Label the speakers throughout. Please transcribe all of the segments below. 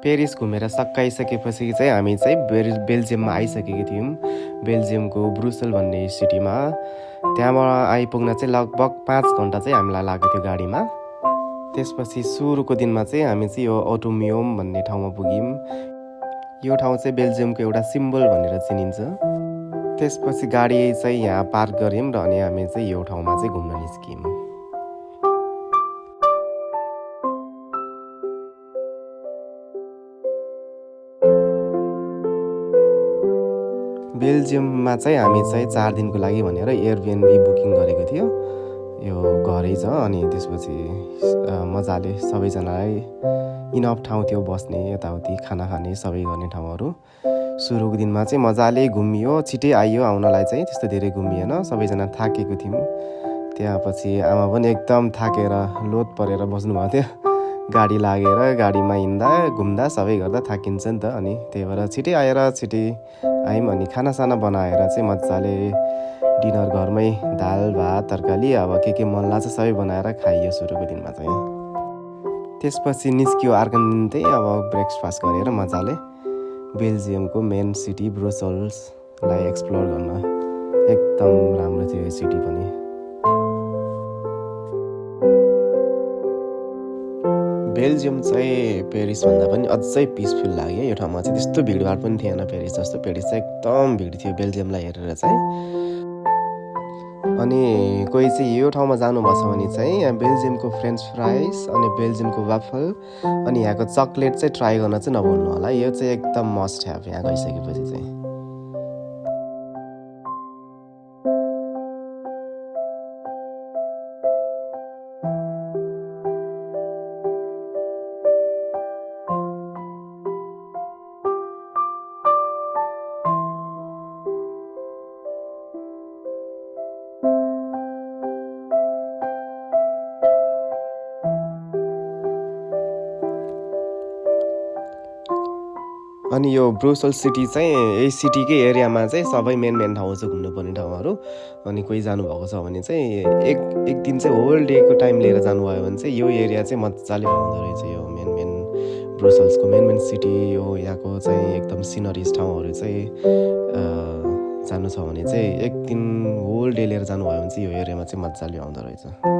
Speaker 1: Paris घुमेर सकाइसकेपछि चाहिँ हामी चाहिँ बेल्जियममा आइसकेको थियौँ। बेल्जियमको ब्रुसल भन्ने सिटीमा। त्यहाँबाट आइपुग्न चाहिँ लगभग 5 घन्टा चाहिँ हामीलाई लाग्यो त्यो गाडीमा। त्यसपछि सुरुको दिनमा चाहिँ हामी चाहिँ यो ओटोमियोम भन्ने ठाउँमा पुग्यौँ। यो ठाउँ चाहिँ बेल्जियमको एउटा सिम्बल भनेर चिनिन्छ। त्यसपछि गाडी चाहिँ यहाँ पार्क गऱ्यौँ र अनि हामी चाहिँ यो ठाउँमा चाहिँ घुम्न निस्क्यौँ। बेल्जियममा चाहिँ हामी चाहिँ 4 दिनको लागि भनेर एयरबिएनबी बुकिङ गरेको थियो। यो घरै छ अनि त्यसपछि मजाले सबैजनालाई इनफ ठाउँ थियो बस्ने, यताउति खाना खाने सबै गर्ने ठाउँहरू। सुरुको दिनमा चाहिँ मजाले घुमियो, छिटै आइयो आउनलाई चाहिँ त्यस्तो धेरै घुमिएन, सबैजना थाकेको थियौँ। त्यहाँ पछि आमा पनि एकदम थाकेर लोत परेर बस्नुभएको थियो। गाडी लागेर गाडीमा हिँड्दा घुम्दा सबै गर्दा थाकिन्छ नि त, अनि त्यही भएर छिटै आएर छिटै आयौँ। अनि खानासाना बनाएर चाहिँ मजाले डिनर घरमै दाल भात तरकारी अब के मन लाग्छ सबै बनाएर खाइयो सुरुको दिनमा चाहिँ। त्यसपछि निस्कियो अर्को दिन चाहिँ अब ब्रेकफास्ट गरेर मजाले बेल्जियमको मेन सिटी ब्रुसल्सलाई एक्सप्लोर गर्न। एकदम राम्रो थियो यो सिटी पनि। बेल्जियम चाहिँ पेरिसभन्दा पनि अझै पिसफुल लाग्यो। यो ठाउँमा चाहिँ त्यस्तो भिडभाड पनि थिएन पेरिस जस्तो। पेरिस चाहिँ एकदम भिड थियो बेल्जियमलाई हेरेर चाहिँ। अनि कोही चाहिँ यो ठाउँमा जानुभएको छ भने चाहिँ यहाँ बेल्जियमको फ्रेन्च फ्राइज अनि बेल्जियमको वाफल अनि यहाँको चक्लेट चाहिँ ट्राई गर्न चाहिँ नभुल्नु होला। यो चाहिँ एकदम मस्ट ह्याभ यहाँ गइसकेपछि चाहिँ। अनि यो ब्रुसल सिटी चाहिँ यही सिटीकै एरियामा चाहिँ सबै मेन ठाउँ छ घुम्नुपर्ने ठाउँहरू। अनि कोही जानुभएको छ भने चाहिँ एक दिन चाहिँ होल डेको टाइम लिएर जानुभयो भने चाहिँ यो एरिया चाहिँ मजाले पाउँदो रहेछ। यो मेन ब्रुसल्सको मेन सिटी यो यहाँको चाहिँ एकदम सिनरिज ठाउँहरू चाहिँ जानु छ भने चाहिँ एक दिन होल डे लिएर जानुभयो भने चाहिँ यो एरियामा चाहिँ मजाले आउँदो रहेछ।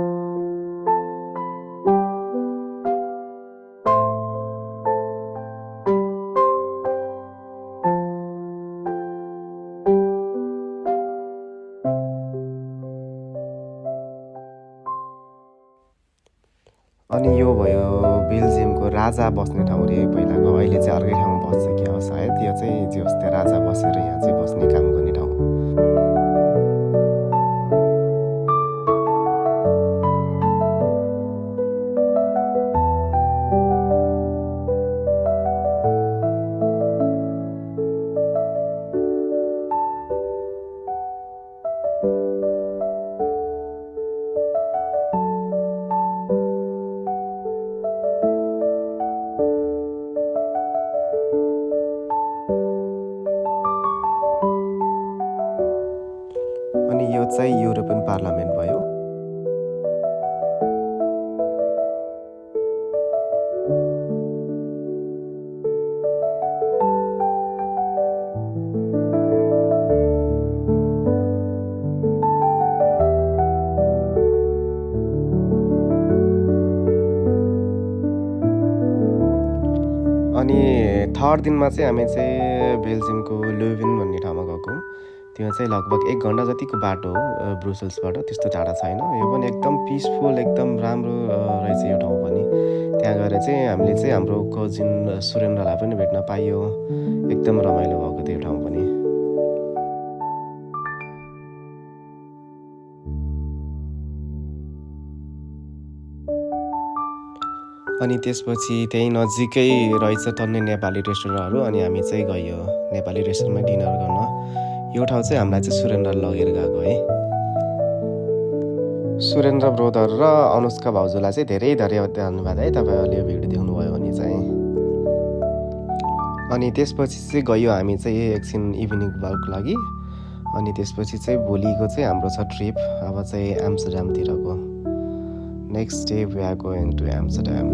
Speaker 1: अनि यो भयो बेल्जियमको राजा बस्ने ठाउँ रे पहिलाको। अहिले चाहिँ अर्कै ठाउँमा बस्छ क्या हो सायद। यो चाहिँ जे होस् त्यहाँ राजा बसेर यहाँ चाहिँ बस्ने काम गर्ने ठाउँ। यो चाहिँ युरोपियन पार्लियामेन्ट भयो। अनि थर्ड दिनमा चाहिँ हामी चाहिँ बेल्जियमको लुभेन भन्ने ठाउँमा गएको। त्यो चाहिँ लगभग 1 घन्टा जतिको बाटो हो ब्रुसल्सबाट, त्यस्तो टाढा छैन। यो पनि एकदम पिसफुल एकदम राम्रो रहेछ यो ठाउँ पनि। त्यहाँ गएर चाहिँ हामीले चाहिँ हाम्रो कजिन सुरेन्द्रलाई पनि भेट्न पाइयो। एकदम रमाइलो भएको थियो यो ठाउँ पनि। अनि त्यसपछि त्यही नजिकै रहेछ टन्नै नेपाली रेस्टुरेन्टहरू। अनि हामी चाहिँ गयो नेपाली रेस्टुरेन्टमा डिनर गर्न। यो ठाउँ चाहिँ हामीलाई चाहिँ सुरेन्द्र लगेर गएको है। सुरेन्द्र ब्रोदर र अनुष्का भाउजूलाई चाहिँ धेरै धन्यवाद है तपाईँहरूले यो भिडियो देख्नुभयो भने चाहिँ। अनि त्यसपछि चाहिँ गयो हामी चाहिँ एकछिन इभिनिङ वाकको लागि। अनि त्यसपछि चाहिँ भोलिको चाहिँ हाम्रो छ ट्रिप अब चाहिँ एम्स्टर्डमतिरको। Next day we are going to Amsterdam.